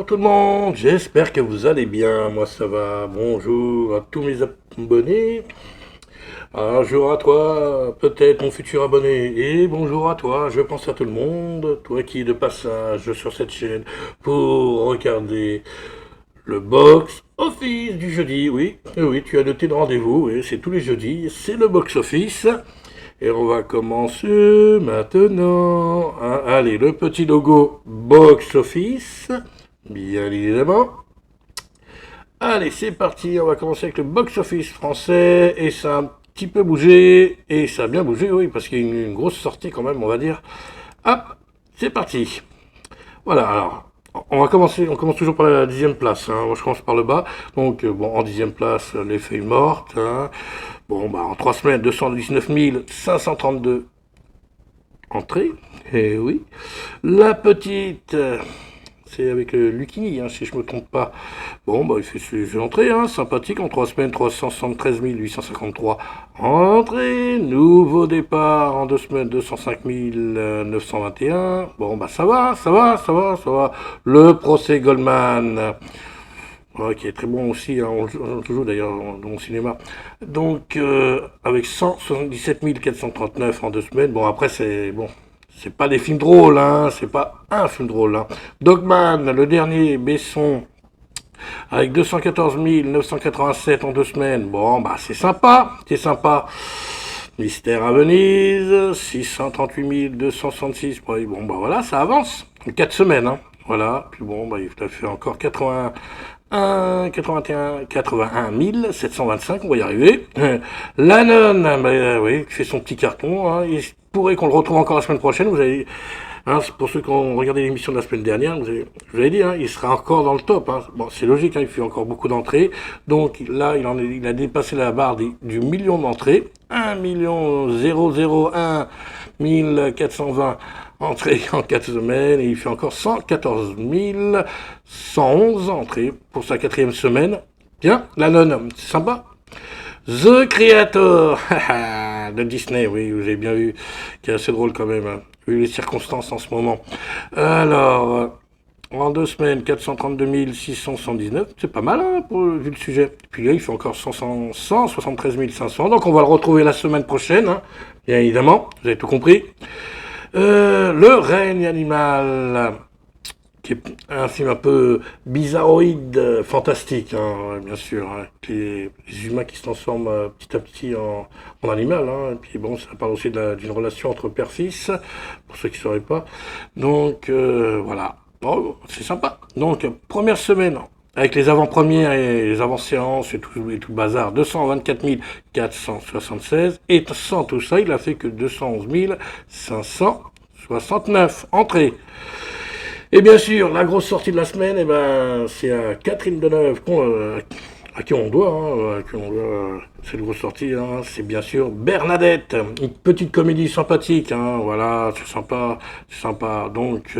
tout le monde, j'espère que vous allez bien, moi ça va. Bonjour à tous mes abonnés, un jour à toi, peut-être mon futur abonné, et bonjour à toi, je pense à tout le monde, toi qui es de passage sur cette chaîne pour regarder le box office du jeudi. Oui, oui, tu as noté le rendez-vous, oui, c'est tous les jeudis, c'est le box office. Et on va commencer maintenant. Allez, le petit logo box office, bien évidemment. Allez, c'est parti, on va commencer avec le box-office français, et ça a un petit peu bougé, et ça a bien bougé, oui, parce qu'il y a une grosse sortie quand même, on va dire. Hop, c'est parti. Voilà, alors, on va commencer, on commence toujours par la 10e place, hein. Moi, je commence par le bas. Donc, bon, en 10e place, les feuilles mortes, hein. Bon, bah, en 3 semaines, 219 532 entrées, et oui. La petite, c'est avec Lucchini, hein, si je me trompe pas. Bon, bah, il fait ses entrées, hein, sympathique. En 3 semaines, 373 853 entrées. Nouveau départ en 2 semaines, 205 921. Bon, bah, ça va, ça va, ça va, ça va. Le procès Goldman, ouais, qui est très bon aussi, hein, on le joue d'ailleurs dans mon cinéma. Donc, avec 177 439 en 2 semaines. Bon, après, c'est bon. C'est pas des films drôles, hein. C'est pas un film drôle, hein. Dogman, le dernier, Besson, avec 214 987 en 2 semaines. Bon, bah, c'est sympa, c'est sympa. Mystère à Venise, 638 266. Bon, bah voilà, ça avance. 4 semaines, hein. Voilà. Puis bon, bah, il a fait encore 81 725, on va y arriver. La nonne, bah, oui, qui fait son petit carton, hein. Il pourrait qu'on le retrouve encore la semaine prochaine. Vous avez, hein, pour ceux qui ont regardé l'émission de la semaine dernière, je vous avais dit, hein, il sera encore dans le top, hein. Bon, c'est logique, hein, il fait encore beaucoup d'entrées. Donc là, il a dépassé la barre du million d'entrées. 1 001 420 entrées en 4 semaines, et il fait encore 114 111 entrées pour sa 4e semaine. Bien, la nonne, c'est sympa. The Creator, de Disney, oui, vous avez bien vu, qui est assez drôle quand même, hein, vu les circonstances en ce moment. Alors, en 2 semaines, 432 679, c'est pas mal, hein, vu le sujet. Puis là, il fait encore 173 500, donc on va le retrouver la semaine prochaine, hein, bien évidemment, vous avez tout compris. Le règne animal, qui est un film un peu bizarroïde, fantastique, hein, bien sûr, hein, les humains qui se transforment petit à petit en animal, hein, et puis bon, ça parle aussi d'une relation entre père-fils, pour ceux qui ne sauraient pas. Donc, voilà. Bon, c'est sympa. Donc, première semaine, avec les avant-premières et les avant-séances et tout le bazar, 224 476. Et sans tout ça, il a fait que 211 569 entrées. Et bien sûr, la grosse sortie de la semaine, eh ben, c'est à Catherine Deneuve, à qui on doit, hein, cette grosse sortie, hein, c'est bien sûr Bernadette, une petite comédie sympathique, hein, voilà, c'est sympa, c'est sympa. Donc,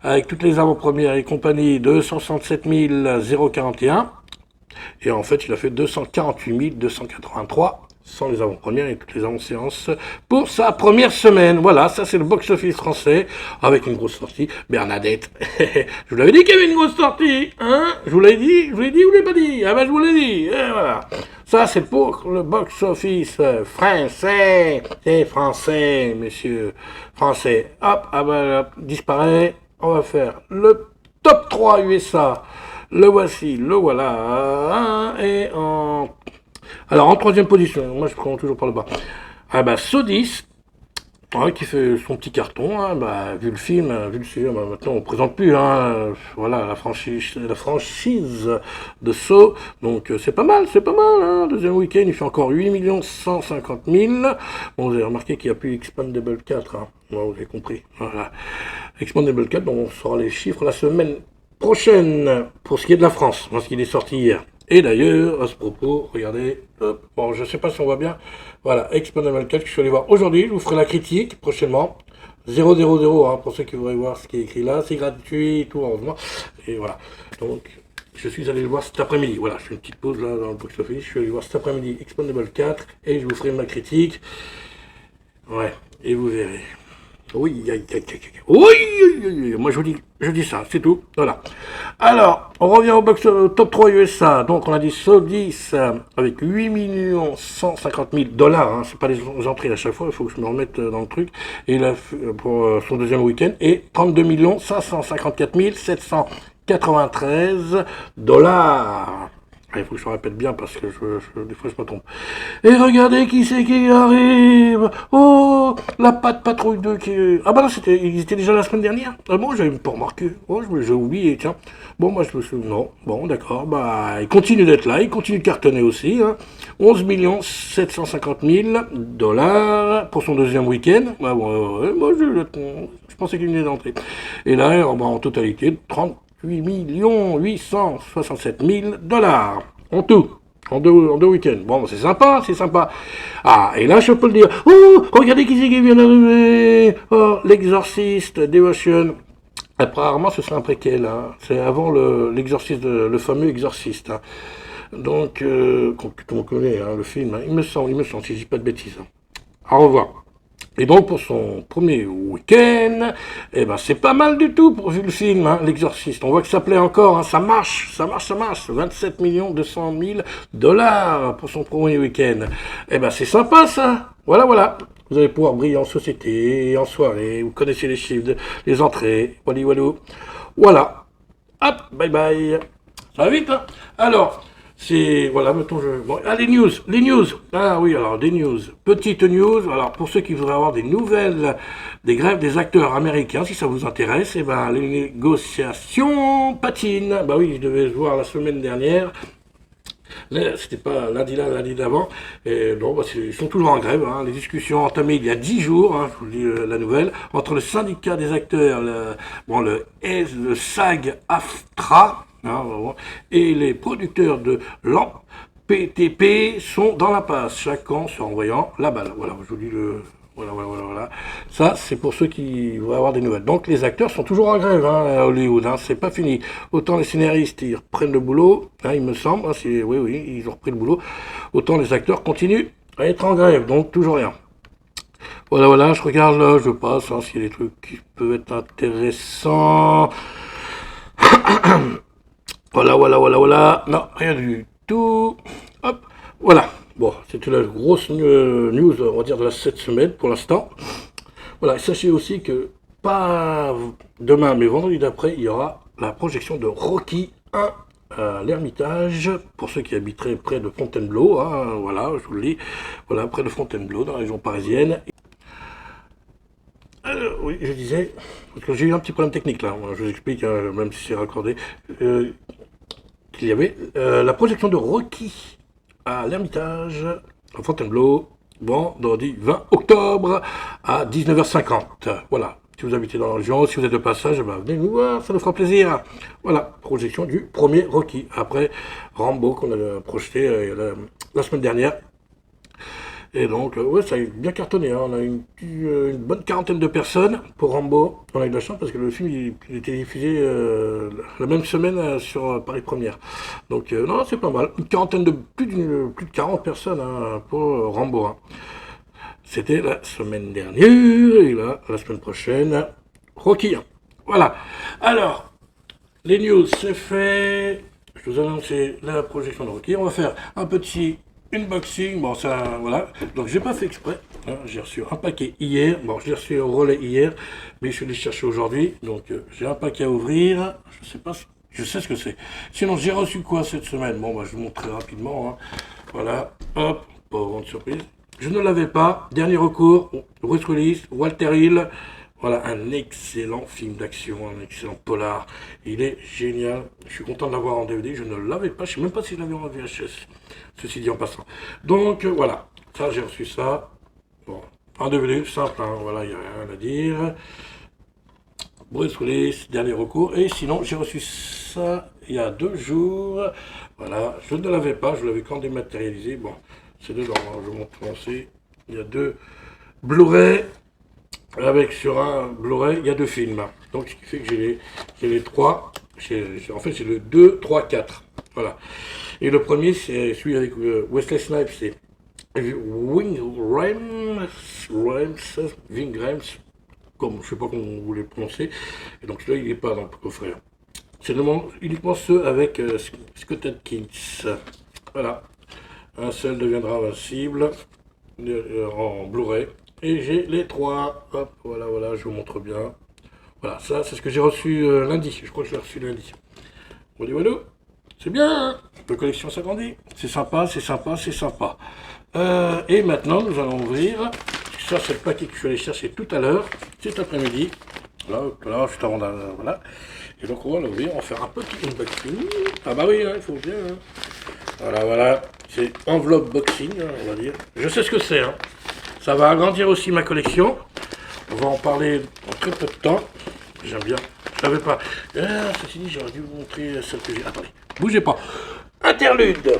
avec toutes les avant-premières et compagnie, 267 041, et en fait, il a fait 248 283 sans les avant-premières et toutes les avant-séances pour sa première semaine. Voilà, ça c'est le box-office français avec une grosse sortie. Bernadette, je vous l'avais dit qu'il y avait une grosse sortie, hein? Je vous l'ai dit, ou je l'ai pas dit? Ah ben je vous l'ai dit, et voilà. Ça c'est pour le box-office français, c'est français, messieurs, français. Hop, ah ben hop, disparaît. On va faire le top 3 USA. Le voici, le voilà, hein, et en... Alors, en 3e position, moi je prends toujours par le bas. Ah bah, Sodis, ouais, qui fait son petit carton, hein, bah, vu le film, vu le sujet, bah, maintenant on ne présente plus, hein, voilà, la franchise de Saw, donc c'est pas mal, hein, 2e week-end, il fait encore 8 150 000. Bon, vous avez remarqué qu'il n'y a plus Expandable 4, hein, bon, vous avez compris, voilà. Expandable 4, donc on saura les chiffres la semaine prochaine, pour ce qui est de la France, parce qu'il est sorti hier. Et d'ailleurs, à ce propos, regardez, hop, bon, je sais pas si on voit bien, voilà, Expandable 4 que je suis allé voir aujourd'hui, je vous ferai la critique prochainement, 000, hein, pour ceux qui voudraient voir ce qui est écrit là, c'est gratuit, tout, heureusement, et voilà, donc, je suis allé le voir cet après-midi, voilà, je fais une petite pause là dans le box-office, je suis allé voir cet après-midi Expandable 4, et je vous ferai ma critique, ouais, et vous verrez. Oui, oui, oui, oui, moi je dis ça, c'est tout. Voilà. Alors, on revient au box top 3 USA. Donc, on a dit Solis avec 8 150 000 dollars. Hein, c'est pas les entrées à chaque fois, il faut que je me remette dans le truc. Et là, pour son deuxième week-end. Et 32 554 793 dollars. Il faut que je me répète bien parce que des fois je me trompe. Et regardez qui c'est qui arrive. Oh, la patte patrouille 2 qui... Ah bah non, ils étaient déjà la semaine dernière. Ah bon, j'avais pas remarqué. Oh, j'ai oublié, tiens. Bon, moi je me suis... Non, bon, d'accord. Bah, il continue d'être là, il continue de cartonner aussi. Hein. 11 750 000 dollars pour son deuxième week-end. Bah, ouais, moi je pensais qu'il venait d'entrer. Et là, en totalité, 38 867 000 dollars. En tout. En deux week-ends. Bon, c'est sympa, c'est sympa. Ah, et là, je peux le dire. Oh, regardez qui c'est qui vient d'arriver. Oh, l'exorciste, Devotion. Apparemment, ce sera un préquel. Hein. C'est avant l'exorciste, le fameux exorciste. Hein. Donc, tout le monde connaît hein, le film. Hein. Il me semble, si je dis pas de bêtises. Hein. Au revoir. Et donc pour son premier week-end, eh ben c'est pas mal du tout pour vu le film, hein, L'Exorciste. On voit que ça plaît encore, hein, ça marche, ça marche, ça marche. 27 200 000 dollars pour son premier week-end. Eh ben c'est sympa ça. Voilà, voilà. Vous allez pouvoir briller en société, en soirée. Vous connaissez les chiffres, les entrées. Wally walou. Voilà. Hop, bye bye. Ça va vite, hein. Alors, c'est, voilà, mettons, bon, ah, les news, les news. Ah oui, alors, des news. Petite news, alors, pour ceux qui voudraient avoir des nouvelles des grèves des acteurs américains, si ça vous intéresse, eh ben, les négociations patinent. Bah oui, je devais se voir la semaine dernière. C'était pas lundi là, lundi d'avant. Et non, bah, ils sont toujours en grève. Hein. Les discussions entamées il y a 10 jours, hein, je vous dis la nouvelle, entre le syndicat des acteurs, le SAG-AFTRA, hein, et les producteurs de l'AMPTP sont dans l'impasse, chacun se renvoyant la balle. Voilà, je vous dis le, voilà. Ça, c'est pour ceux qui vont avoir des nouvelles. Donc, les acteurs sont toujours en grève hein, à Hollywood. Hein, c'est pas fini. Autant les scénaristes, ils reprennent le boulot, hein, il me semble. Hein, oui, ils ont repris le boulot. Autant les acteurs continuent à être en grève. Donc, toujours rien. Voilà, je regarde là, je passe, hein, s'il y a des trucs qui peuvent être intéressants. Voilà. Non, rien du tout. Hop, voilà. Bon, c'était la grosse news, on va dire, de cette semaine pour l'instant. Voilà, sachez aussi que pas demain, mais vendredi d'après, il y aura la projection de Rocky 1 à l'Ermitage, pour ceux qui habiteraient près de Fontainebleau, hein, voilà, je vous le dis, voilà, près de Fontainebleau, dans la région parisienne. Oui, je disais, parce que j'ai eu un petit problème technique là, je vous explique, hein, même si c'est raccordé, qu'il y avait la projection de Rocky à l'Ermitage, à Fontainebleau, vendredi 20 octobre à 19h50. Voilà. Si vous habitez dans la région, si vous êtes de passage, ben venez nous voir, ça nous fera plaisir. Voilà, projection du premier Rocky. Après Rambo qu'on a projeté la semaine dernière. Et donc, ouais, ça a bien cartonné. Hein. On a une bonne quarantaine de personnes pour Rambo. On a eu de la chance parce que le film il était diffusé la même semaine sur Paris Première. Donc, non, c'est pas mal. Une quarantaine de plus de 40 personnes hein, pour Rambo. Hein. C'était la semaine dernière. Et là, la semaine prochaine, Rocky. Hein. Voilà. Alors, les news, c'est fait. Je vous ai annoncé la projection de Rocky. On va faire un petit unboxing. Bon, ça, voilà. Donc, j'ai pas fait exprès. Hein. J'ai reçu un paquet hier. Bon, j'ai reçu au relais hier, mais je suis allé chercher aujourd'hui. Donc, j'ai un paquet à ouvrir. Je sais pas. Je sais ce que c'est. Sinon, j'ai reçu quoi cette semaine? Bon, bah, je vous montre très rapidement. Hein. Voilà. Hop. Pas vraiment de surprise. Je ne l'avais pas. Dernier recours. Bruce Willis, Walter Hill. Voilà, un excellent film d'action, un excellent polar. Il est génial. Je suis content de l'avoir en DVD. Je ne l'avais pas. Je ne sais même pas si je l'avais en VHS. Ceci dit en passant. Donc, voilà. Ça, j'ai reçu ça. Bon, un DVD, simple. Hein, voilà, il n'y a rien à dire. Bruce Willis, dernier recours. Et sinon, j'ai reçu ça il y a 2 jours. Voilà, je ne l'avais pas. Je l'avais quand dématérialisé. Bon, c'est dedans. Hein, je vous montre. Il y a 2 Blu-ray. Avec sur un Blu-ray, il y a 2 films. Donc ce qui fait que j'ai les 3. En fait, j'ai le 2, 3, 4. Voilà. Et le premier, c'est celui avec Wesley Snipes, c'est Wing Rames, comme je sais pas comment vous les prononcez. Et donc celui-là, il n'est pas dans le coffret. C'est uniquement ceux avec Scott Adkins. Voilà. Un seul deviendra invincible en Blu-ray. Et j'ai les trois. Hop, voilà, voilà, je vous montre bien. Voilà, ça, c'est ce que j'ai reçu lundi. Je crois que je l'ai reçu lundi. Voilà, voilà. C'est bien, hein. La collection s'agrandit. C'est sympa, c'est sympa, c'est sympa. Et maintenant, nous allons ouvrir. Ça, c'est le paquet que je suis allé chercher tout à l'heure, cet après-midi. Là, tout à l'heure, juste avant voilà. Et donc, on va l'ouvrir, on va faire un petit unboxing. Ah bah oui, hein, il faut bien. Hein. Voilà, voilà. C'est enveloppe boxing, hein, on va dire. Je sais ce que c'est. Hein. Ça va agrandir aussi ma collection. On va en parler en très peu de temps. J'aime bien. Je savais pas. Ceci dit, j'aurais dû vous montrer celle que j'ai. Attendez, bougez pas. Interlude.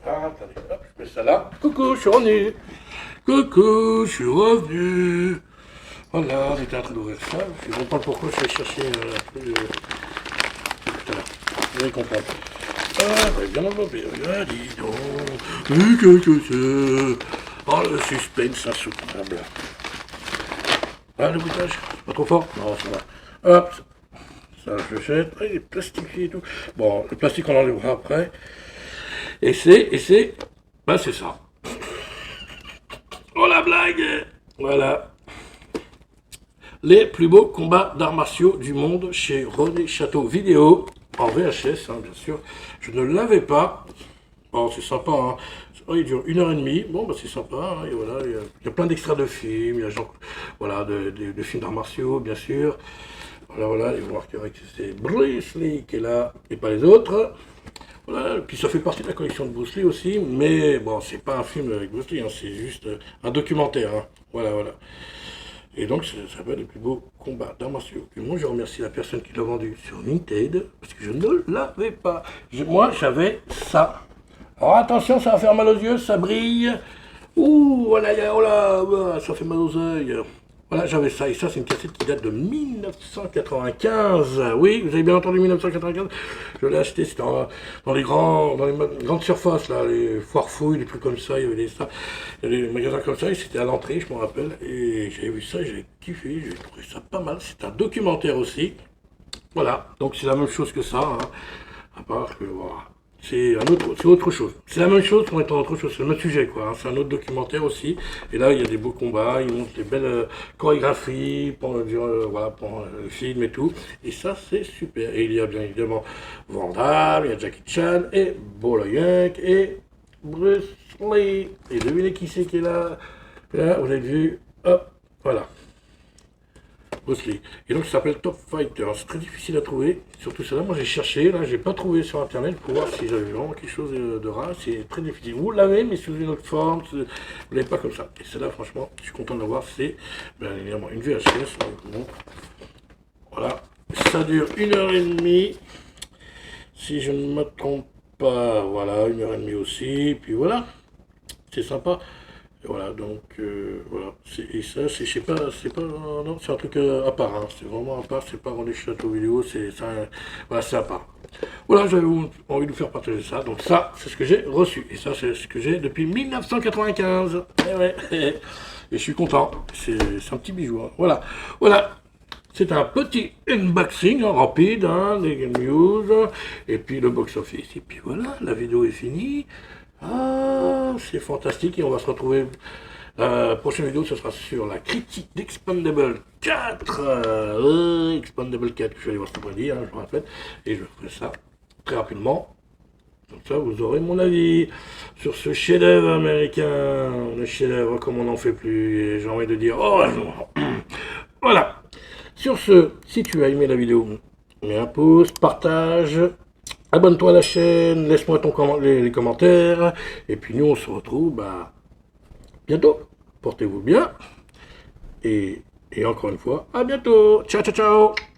Ah, attendez, hop, je mets ça là. Coucou, je suis revenu. Coucou, je suis revenu. Voilà, j'étais en train d'ouvrir ça. Je ne comprends pas pourquoi je vais chercher tout à l'heure. Vous allez comprendre. Ah, bah, bien enveloppé. Ah, dis donc. Mais qu'est-ce que c'est? Oh, le suspense insoutenable. Ah, le boutage, pas trop fort? Non, ça va. Hop, ça je jette. Ah, il est plastifié et tout. Bon, le plastique on enlèvera après. Et c'est, bah c'est ça. Oh la blague! Voilà. Les plus beaux combats d'arts martiaux du monde chez René Château Vidéo, en VHS, hein, bien sûr. Je ne l'avais pas. Bon, c'est sympa, hein. Oh, il dure 1h30. Bon, bah c'est sympa. Hein, et voilà, il y a plein d'extraits de films. Il y a genre, voilà, de films d'arts martiaux, bien sûr. Voilà, voilà, et vous remarquerez que c'est Bruce Lee qui est là et pas les autres. Voilà, puis ça fait partie de la collection de Bruce Lee aussi, mais bon, c'est pas un film avec Bruce Lee, hein, c'est juste un documentaire. Hein. Voilà, voilà. Et donc, ça s'appelle les plus beaux combats d'arts martiaux du monde. Je remercie la personne qui l'a vendu sur Vinted, parce que je ne l'avais pas. Moi, j'avais ça. Alors attention, ça va faire mal aux yeux, ça brille. Ouh, voilà, oh là, ça fait mal aux yeux. Voilà, j'avais ça, et ça, c'est une cassette qui date de 1995. Oui, vous avez bien entendu 1995. Je l'ai acheté, c'était dans les grandes surfaces, là, les foires fouilles, des trucs comme ça, il y avait des magasins comme ça, et c'était à l'entrée, je me rappelle, et j'avais vu ça, et j'ai kiffé, j'ai trouvé ça pas mal. C'est un documentaire aussi. Voilà, donc c'est la même chose que ça, hein, à part que, voilà. C'est autre chose. C'est la même chose pour être autre chose. C'est le même sujet, quoi. Hein. C'est un autre documentaire aussi. Et là, il y a des beaux combats. Ils montrent des belles chorégraphies voilà, pour le film et tout. Et ça, c'est super. Et il y a bien évidemment Van Damme, il y a Jackie Chan et Bolo Yank et Bruce Lee. Et devinez qui c'est qui est là. Là, vous avez vu. Hop, voilà. Bruce Lee. Et donc ça s'appelle Top Fighter. C'est très difficile à trouver, surtout celle-là. Moi j'ai cherché, là j'ai pas trouvé sur internet pour voir si j'avais vraiment quelque chose de rare. C'est très difficile. Vous l'avez, mais sous une autre forme, vous l'avez pas comme ça. Et celle-là, franchement, je suis content de l'avoir. C'est bien évidemment une VHS. Donc, voilà. Ça dure 1h30. Si je ne me trompe pas, voilà, 1h30 aussi. Puis voilà. C'est sympa. Voilà, donc voilà, et ça, je sais pas, c'est pas, non, c'est un truc à part, hein. C'est vraiment à part, c'est pas René Château Vidéo, c'est ça, voilà, c'est à part. Voilà, j'avais envie de vous faire partager ça, donc ça, c'est ce que j'ai reçu, et ça, c'est ce que j'ai depuis 1995, et ouais, et je suis content, c'est un petit bijou, hein. Voilà, voilà. C'est un petit unboxing hein, rapide, hein, des news, et puis le box-office. Et puis voilà, la vidéo est finie. Ah, c'est fantastique et on va se retrouver. La prochaine vidéo, ce sera sur la critique d'Expandable 4. Expandable 4, que je vais aller voir cet après-midi, hein, je vous rappelle. Et je ferai ça très rapidement. Comme ça, vous aurez mon avis sur ce chef-d'œuvre américain. Le chef-d'œuvre comme on n'en fait plus. Et j'ai envie de dire, oh voilà. Sur ce, si tu as aimé la vidéo, mets un pouce, partage. Abonne-toi à la chaîne, laisse-moi les commentaires. Et puis nous, on se retrouve bientôt. Portez-vous bien. Et encore une fois, à bientôt. Ciao, ciao, ciao.